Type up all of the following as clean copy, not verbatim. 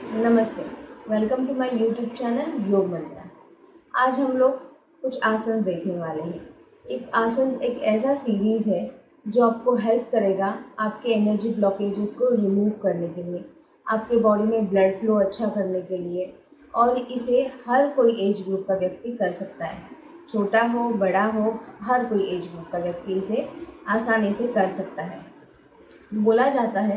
नमस्ते। Welcome to my YouTube channel Yoga Mantra. आज हम लोग कुछ आसन देखने वाले हैं। एक आसन एक ऐसा सीरीज़ है जो आपको हेल्प करेगा आपके एनर्जी ब्लॉकेजेस को रिमूव करने के लिए, आपके बॉडी में ब्लड फ्लो अच्छा करने के लिए, और इसे हर कोई एज ग्रुप का व्यक्ति कर सकता है। छोटा हो बड़ा हो, हर कोई एज ग्रुप का व्यक्ति इसे आसानी से कर सकता है। बोला जाता है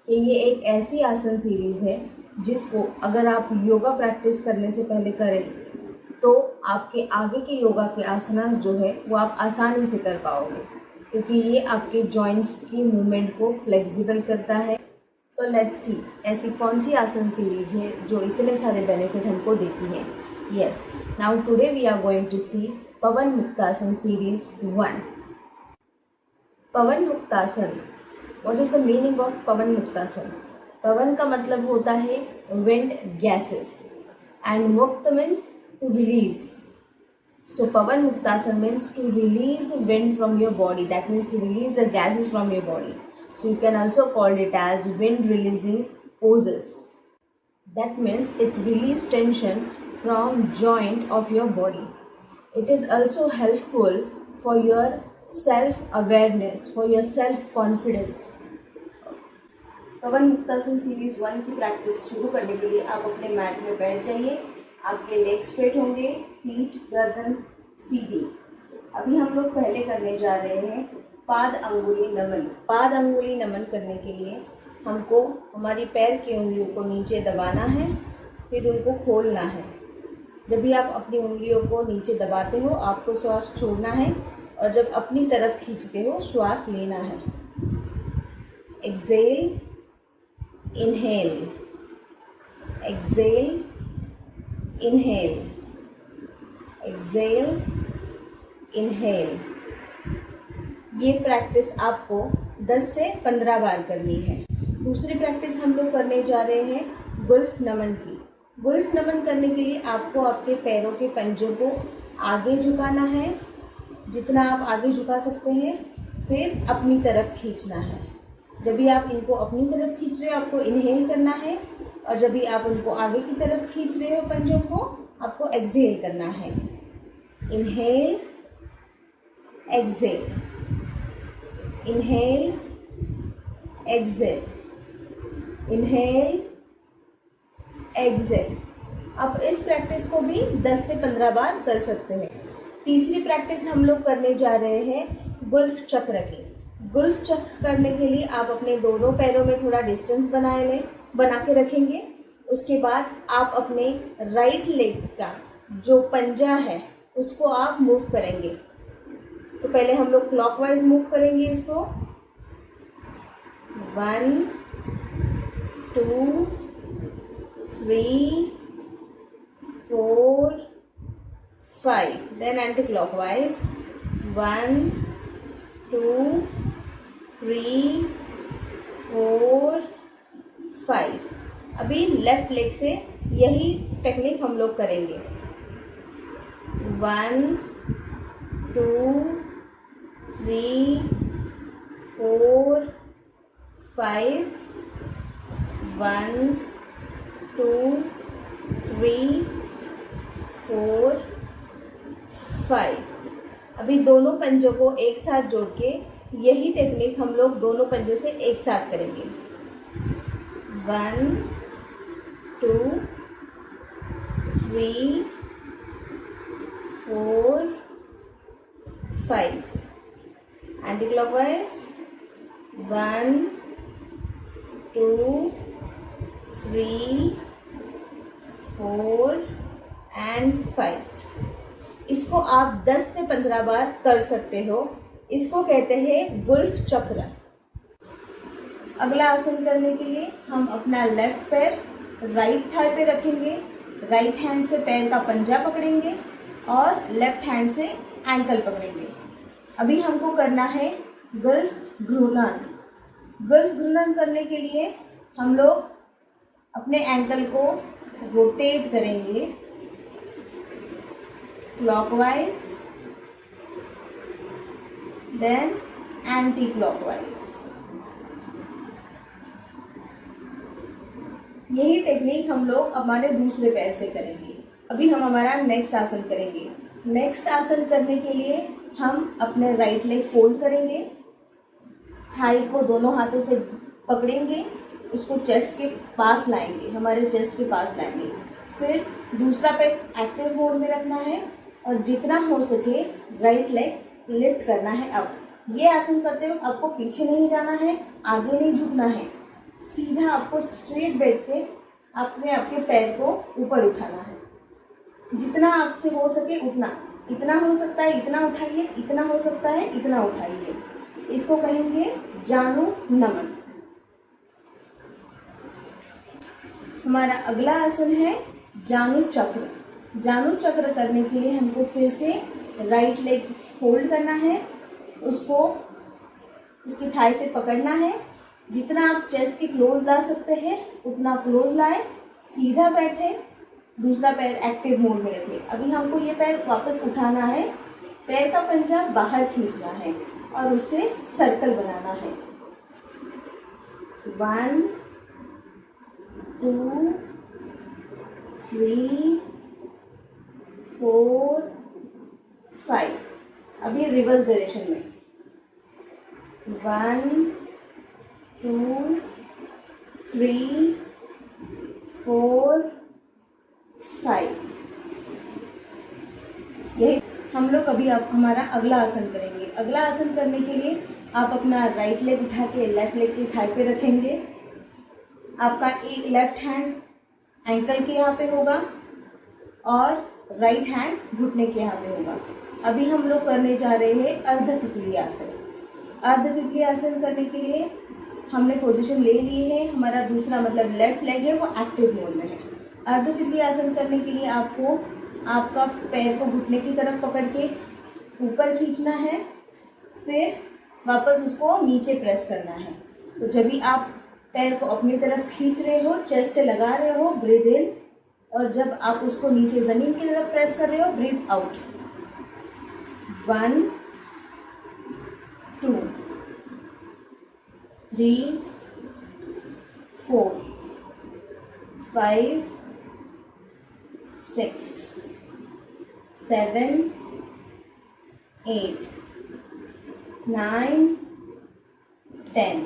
कि ये एक ऐसी आसन सीरीज़ है जिसको अगर आप योगा प्रैक्टिस करने से पहले करें तो आपके आगे के योगा के आसनास जो है वो आप आसानी से कर पाओगे, क्योंकि ये आपके जॉइंट्स की मूवमेंट को फ्लेक्सिबल करता है। सो लेट्स सी ऐसी कौन सी आसन सीरीज है जो इतने सारे बेनिफिट हमको देती है। Yes, now today we are going to see Pavan Muktasan series 1। Pavan Muktasan, what is the meaning of Pavan Muktasan? Pavan का मतलब होता है विंड, गैसेस, एंड मुक्त means to release. So Pavan Muktasan means to release the wind from your body. That means to release the gases from your body. So you can also call it as wind releasing poses. That means it releases tension from joint of your body. It is also helpful for your self awareness, for your self confidence. Pawan Muktasan series 1 की practice शुरू करने के लिए आप अपने mat में बैठ जाइए। आपके लेग स्ट्रेट होंगे, पीठ गर्दन सीधी। अभी हम लोग पहले करने जा रहे हैं पाद अंगुली नमन। पाद अंगुली नमन करने के लिए हमको हमारी पैर की उंगलियों को नीचे दबाना है, फिर उनको खोलना है। जब भी आप अपनी उंगलियों को नीचे दबाते हो आपको श्वास छोड़ना है, और जब अपनी तरफ खींचते हो श्वास लेना है। Exhale, inhale, exhale, inhale, exhale, inhale. ये प्रैक्टिस आपको 10 से 15 बार करनी है। दूसरी प्रैक्टिस हम लोग करने जा रहे हैं गुल्फ नमन की। गुल्फ नमन करने के लिए आपको आपके पैरों के पंजों को आगे झुकाना है, जितना आप आगे झुका सकते हैं, फिर अपनी तरफ खींचना है। जब भी आप इनको अपनी तरफ खींच रहे हो आपको इनहेल करना है, और जब भी आप उनको आगे की तरफ खींच रहे हो पंजों को, आपको एक्सहेल करना है। Inhale, exhale, inhale, exhale, inhale, exhale. आप इस प्रैक्टिस को भी 10 से 15 बार कर सकते हैं। तीसरी प्रैक्टिस हम लोग करने जा रहे हैं गुल्फ चक्र की। गुल्फ चक्र करने के लिए आप अपने दोनों पैरों में थोड़ा डिस्टेंस बना के रखेंगे। उसके बाद आप अपने राइट लेग का जो पंजा है उसको आप मूव करेंगे। तो पहले हम लोग क्लॉकवाइज मूव करेंगे इसको। 1 2 3 4 5, देन एंटी क्लॉकवाइज 1 2 3 4 5। अभी लेफ्ट लेग से यही टेक्निक हम लोग करेंगे। 1 2 3 4 5, 1 2 3 4 5। अभी दोनों पंजों को एक साथ जोड़ के यही टेक्निक हम लोग दोनों पंजों से एक साथ करेंगे। 1 2 3 4 5, एंटी क्लॉकवाइज 1 2 3 4 एंड 5। इसको आप 10 से 15 बार कर सकते हो। इसको कहते हैं गुल्फ चक्र। अगला आसन करने के लिए हम अपना लेफ्ट पैर राइट थाई पे रखेंगे, राइट हैंड से पैर का पंजा पकड़ेंगे और लेफ्ट हैंड से एंकल पकड़ेंगे। अभी हमको करना है गुल्फ घूर्णन। गुल्फ घूर्णन करने के लिए हम लोग अपने एंकल को रोटेट करेंगे क्लॉकवाइज, देन एंटी क्लॉकवाइज। यही टेक्निक हम लोग हमारे दूसरे पैर से करेंगे। अभी हम हमारा नेक्स्ट आसन करेंगे। नेक्स्ट आसन करने के लिए हम अपने राइट लेग फोल्ड करेंगे, थाई को दोनों हाथों से पकड़ेंगे, उसको चेस्ट के पास लाएंगे, हमारे चेस्ट के पास लाएंगे। फिर दूसरा पैर एक्टिव मोड में रखना है और जितना हो सके राइट लेग लिफ्ट करना है। अब ये आसन करते हुए आपको पीछे नहीं जाना है, आगे नहीं झुकना है, सीधा आपको स्ट्रेट बैठ के आपके पैर को ऊपर उठाना है। जितना आपसे हो सके उतना, इतना हो सकता है इतना उठाइए, इतना हो सकता है इतना उठाइए। इसको कहेंगे जानु नमन। हमारा अगला आसन है जानु चक्र। जानु चक्र करने के लिए हमको फिर से राइट लेग फोल्ड करना है, उसको उसकी थाई से पकड़ना है, जितना आप चेस्ट के क्लोज ला सकते हैं उतना क्लोज लाए, सीधा बैठे, दूसरा पैर एक्टिव मोड में रखें। अभी हमको ये पैर वापस उठाना है, पैर का पंजा बाहर खींचना है और उससे सर्कल बनाना है। 1 2 3 4 5। अभी रिवर्स डायरेक्शन में 1 2 3 4 5। यही हम लोग अभी आप हमारा अगला आसन करेंगे। अगला आसन करने के लिए आप अपना राइट लेग उठा के लेफ्ट लेग की थाई पे रखेंगे। आपका एक लेफ्ट हैंड एंकल के यहाँ पे होगा और राइट हैंड घुटने के यहाँ पे होगा। अभी हम लोग करने जा रहे हैं अर्ध तितली आसन। अर्ध तितली आसन करने के लिए हमने पोजीशन ले ली है, हमारा दूसरा मतलब लेफ्ट लेग है वो एक्टिव मोड में है। अर्ध तितली आसन करने के लिए आपको आपका पैर को घुटने की तरफ पकड़ के ऊपर खींचना है, फिर वापस उसको नीचे प्रेस करना है। तो जब भी आप पैर को अपनी तरफ खींच रहे हो, चेस्ट से लगा रहे हो, ब्रीथ इन, और जब आप उसको नीचे जमीन की तरफ प्रेस कर रहे हो, ब्रीथ आउट। 1 2 3 4 5 6 7 8 9 10।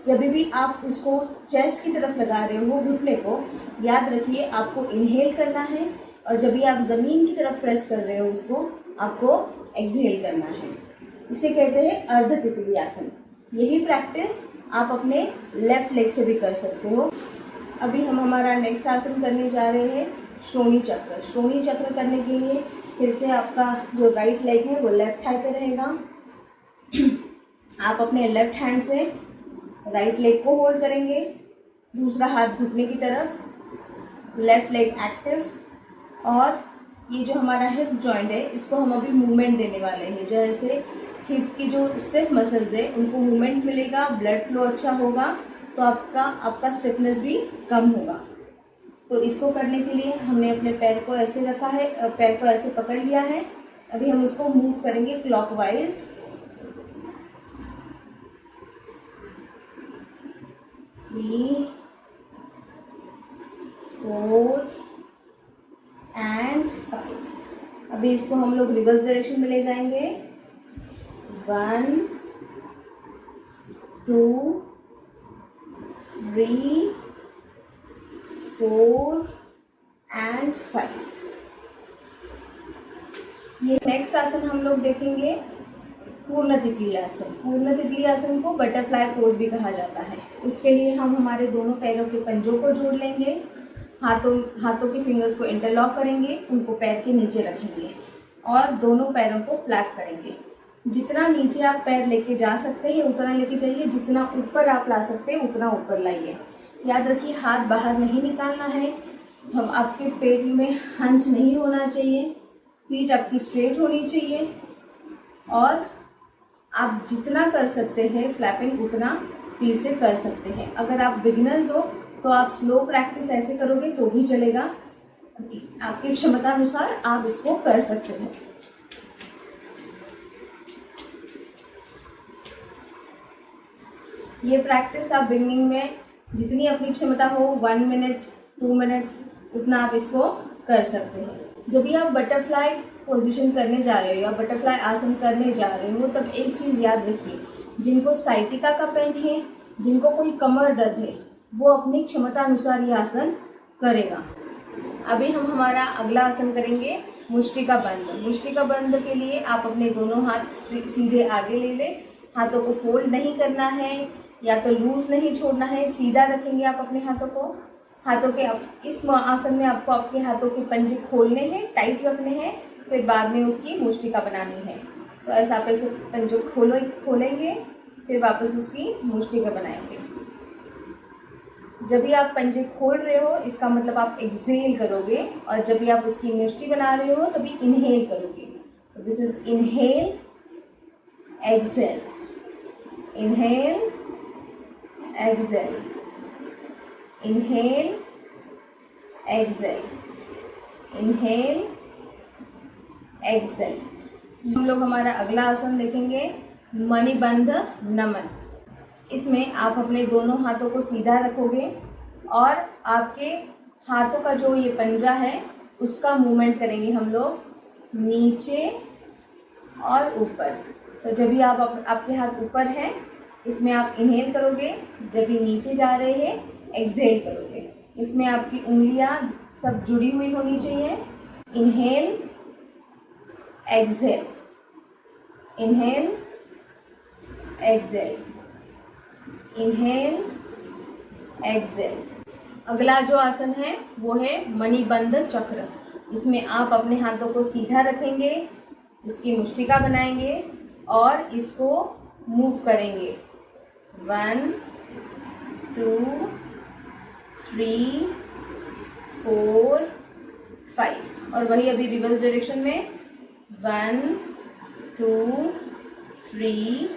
जब भी आप उसको चेस्ट की तरफ लगा रहे हो घुटने को, याद रखिए आपको इनहेल करना है, और जब भी आप ज़मीन की तरफ प्रेस कर रहे हो उसको आपको एक्सहेल करना है। इसे कहते हैं अर्ध तितली आसन। यही प्रैक्टिस आप अपने लेफ्ट लेग से भी कर सकते हो। अभी हम हमारा नेक्स्ट आसन करने जा रहे हैं श्रोणी चक्र। श्रोणी चक्र करने के लिए फिर से आपका जो राइट लेग है वो लेफ्ट थाई पे रहेगा। आप अपने लेफ्ट हैंड से राइट लेग को होल्ड करेंगे, दूसरा हाथ घुटने की तरफ, लेफ्ट लेग एक्टिव, और ये जो हमारा हिप जॉइंट है इसको हम अभी मूवमेंट देने वाले हैं। जैसे हिप की जो स्टिफ मसल्स है उनको मूवमेंट मिलेगा, ब्लड फ्लो अच्छा होगा, तो आपका स्टिफनेस भी कम होगा। तो इसको करने के लिए हमने अपने पैर को ऐसे रखा है, पैर को ऐसे पकड़ लिया है। अभी हम उसको मूव करेंगे क्लॉकवाइज। 3 4 एंड 5। अभी इसको हम लोग रिवर्स डायरेक्शन में ले जाएंगे। 1 2 3 4 एंड 5। ये नेक्स्ट आसन हम लोग देखेंगे पूर्ण तितली आसन। पूर्ण तितली आसन को बटरफ्लाई पोज भी कहा जाता है। उसके लिए हम हमारे दोनों पैरों के पंजों को जोड़ लेंगे, हाथों के फिंगर्स को इंटरलॉक करेंगे, उनको पैर के नीचे रखेंगे और दोनों पैरों को फ्लैप करेंगे। जितना नीचे आप पैर लेके जा सकते हैं उतना लेके जाइए, जितना ऊपर आप ला सकते हैं उतना ऊपर लाइए। याद रखिए हाथ बाहर नहीं निकालना है, हम आपके पेट में हंच नहीं होना चाहिए, पीठ आपकी स्ट्रेट होनी चाहिए, और आप जितना कर सकते हैं फ्लैपिंग उतना स्पीड से कर सकते हैं। अगर आप बिगिनर्स हो तो आप स्लो प्रैक्टिस ऐसे करोगे तो भी चलेगा, आपकी क्षमता अनुसार आप इसको कर सकते हैं। ये प्रैक्टिस आप बिगिनिंग में जितनी अपनी क्षमता हो 1 मिनट 2 मिनट्स उतना आप इसको कर सकते हैं। जब भी आप बटरफ्लाई पोजीशन करने जा रहे हो या बटरफ्लाई आसन करने जा रहे हो तब एक चीज़ याद रखिए, जिनको साइटिका का पेन है, जिनको कोई कमर दर्द है, वो अपनी क्षमता अनुसार ये आसन करेगा। अभी हम हमारा अगला आसन करेंगे मुष्टिका बंध। मुष्टिका बंध के लिए आप अपने दोनों हाथ सीधे आगे ले लें, हाथों को फोल्ड नहीं करना है या तो लूज नहीं छोड़ना है, सीधा रखेंगे आप अपने हाथों को। हाथों के इस आसन में आपको आपके हाथों के पंजे खोलने हैं, टाइट रखने हैं, फिर बाद में उसकी मुष्टिका बनानी है। तो ऐसा आप ऐसे पंजे खोलेंगे, फिर वापस उसकी मुष्टिका बनाएंगे। जब भी आप पंजे खोल रहे हो इसका मतलब आप एक्सेल करोगे, और जब भी आप उसकी मुष्टि बना रहे हो तभी इनहेल करोगे। तो this is inhale, exhale, inhale, exhale, inhale, exhale, inhale, exhale. हम लोग हमारा अगला आसन देखेंगे मणिबंध नमन। इसमें आप अपने दोनों हाथों को सीधा रखोगे और आपके हाथों का जो ये पंजा है उसका मूवमेंट करेंगे हम लोग नीचे और ऊपर। तो जब भी आपके हाथ ऊपर हैं इसमें आप इनहेल करोगे, जब भी नीचे जा रहे हैं एक्सहेल करोगे। इसमें आपकी उंगलियां सब जुड़ी हुई होनी चाहिए। Inhale, exhale, inhale, exhale, inhale, exhale. अगला जो आसन है वो है मणिबंध चक्र। इसमें आप अपने हाथों को सीधा रखेंगे, उसकी मुष्टिका बनाएंगे और इसको मूव करेंगे 1 2 3 4 5, और वही अभी रिवर्स डायरेक्शन में 1 2 3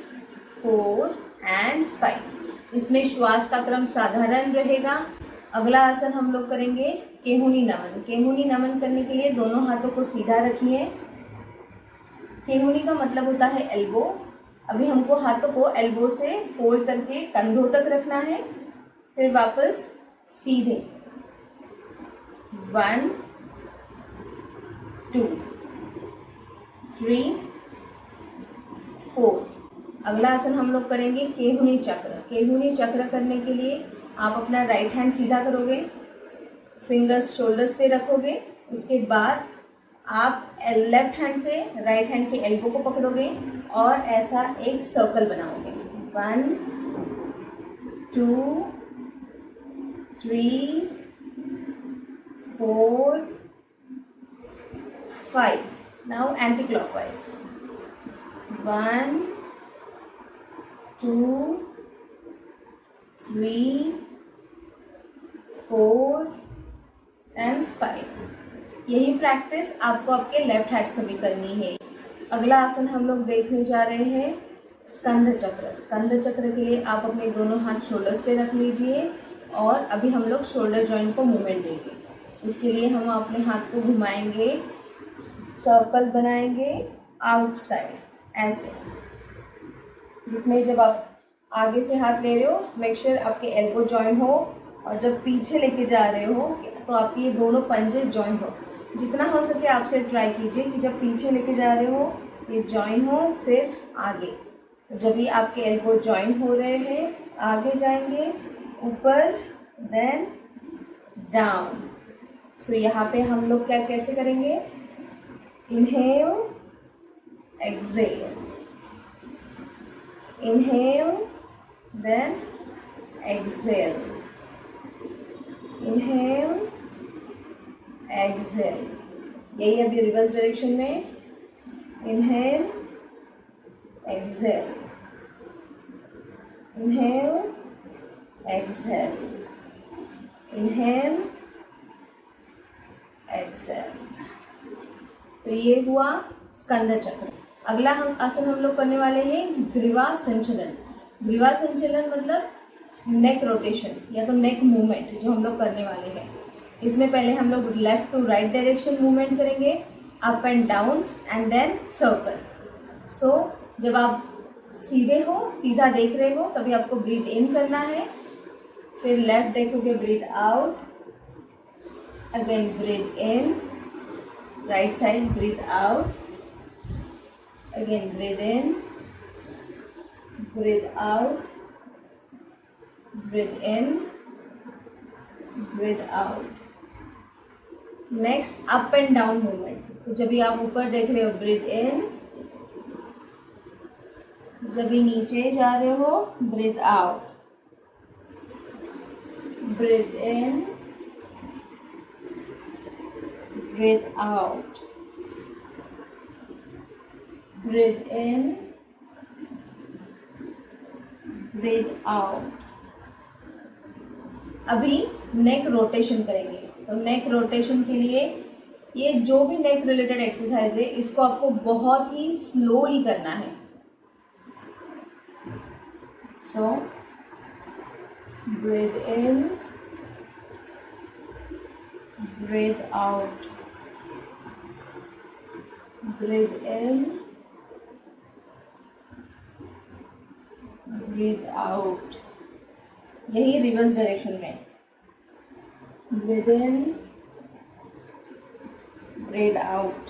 4 एंड 5। इसमें श्वास का क्रम साधारण रहेगा। अगला आसन हम लोग करेंगे केहुनी नमन। केहुनी नमन करने के लिए दोनों हाथों को सीधा रखिए। केहुनी का मतलब होता है एल्बो। अभी हमको हाथों को एल्बो से फोल्ड करके कंधों तक रखना है, फिर वापस सीधे 1 2 3 4। अगला आसन हम लोग करेंगे केहुनी चक्र। केहुनी चक्र करने के लिए आप अपना राइट हैंड सीधा करोगे, फिंगर्स शोल्डर्स पे रखोगे, उसके बाद आप लेफ्ट हैंड से राइट हैंड के एल्बो को पकड़ोगे और ऐसा एक सर्कल बनाओगे 1 2 3 4 5। Now anti clockwise 1 2 3 4 and 5। यही प्रैक्टिस आपको आपके लेफ्ट हैंड से भी करनी है। अगला आसन हम लोग देखने जा रहे हैं स्कंध चक्र। स्कंध चक्र के लिए आप अपने दोनों हाथ शोल्डर्स पे रख लीजिए और अभी हम लोग शोल्डर जॉइंट को मूवमेंट देंगे। इसके लिए हम अपने हाथ को घुमाएंगे, सर्कल बनाएंगे आउटसाइड ऐसे, जिसमें जब आप आगे से हाथ ले रहे हो मेक श्योर आपके एल्बो जॉइन हो, और जब पीछे लेके जा रहे हो तो आपके ये दोनों पंजे जॉइन हो। जितना हो सके आपसे ट्राई कीजिए कि जब पीछे लेके जा रहे हो ये जॉइन हो, फिर आगे। तो जब भी आपके एल्बो जॉइन हो रहे हैं आगे जाएंगे, ऊपर, देन डाउन। सो यहाँ पे हम लोग क्या कैसे करेंगे, inhale, exhale, inhale, then exhale, inhale, exhale. यही अभी रिवर्स डायरेक्शन में inhale, exhale, inhale, exhale, inhale, exhale. तो ये हुआ स्कंद चक्र। अगला आसन हम लोग करने वाले हैं ग्रीवा संचलन। ग्रीवा संचलन मतलब नेक रोटेशन या तो नेक मूवमेंट जो हम लोग करने वाले हैं। इसमें पहले हम लोग left to right direction movement करेंगे, up and down and then circle. So जब आप सीधे हो, सीधा देख रहे हो, तभी आपको ब्रीथ इन करना है, फिर लेफ्ट देखोगे, breathe out, again breathe in, right side breathe out, again breathe in, breathe out, breathe in, breathe out. Next up and down movement. तो जब भी आप ऊपर देख रहे हो ब्रीथ इन, जब भी नीचे जा रहे हो breathe out, breathe in, breathe out, breathe in, breathe out. अभी नेक रोटेशन करेंगे। तो नेक रोटेशन के लिए ये जो भी नेक रिलेटेड एक्सरसाइज है इसको आपको बहुत ही स्लोली करना है। सो breathe in, breathe out, breathe in, breathe out. यही रिवर्स डायरेक्शन में, breathe in, breathe out,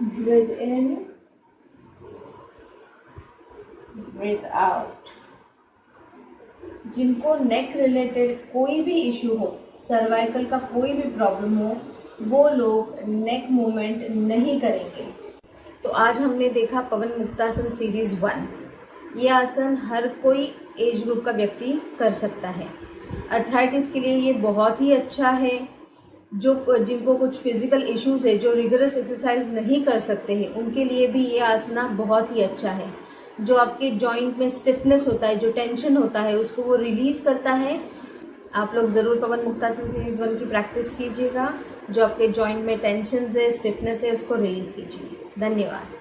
breathe in, breathe out. जिनको नेक रिलेटेड कोई भी इशू हो, सर्वाइकल का कोई भी प्रॉब्लम हो, वो लोग नेक मूवमेंट नहीं करेंगे। तो आज हमने देखा पवन मुक्तासन सीरीज 1। ये आसन हर कोई एज ग्रुप का व्यक्ति कर सकता है। अर्थराइटिस के लिए ये बहुत ही अच्छा है। जिनको कुछ फिजिकल इश्यूज है, जो रिगरस एक्सरसाइज नहीं कर सकते हैं, उनके लिए भी ये आसना बहुत ही अच्छा है। जो आपके जॉइंट में स्टिफनेस होता है, जो टेंशन होता है, उसको वो रिलीज करता है। आप लोग ज़रूर पवन मुक्तासन सीरीज 1 की प्रैक्टिस कीजिएगा। जो आपके जॉइंट में टेंशन है, स्टिफनेस है, उसको रिलीज कीजिए। धन्यवाद।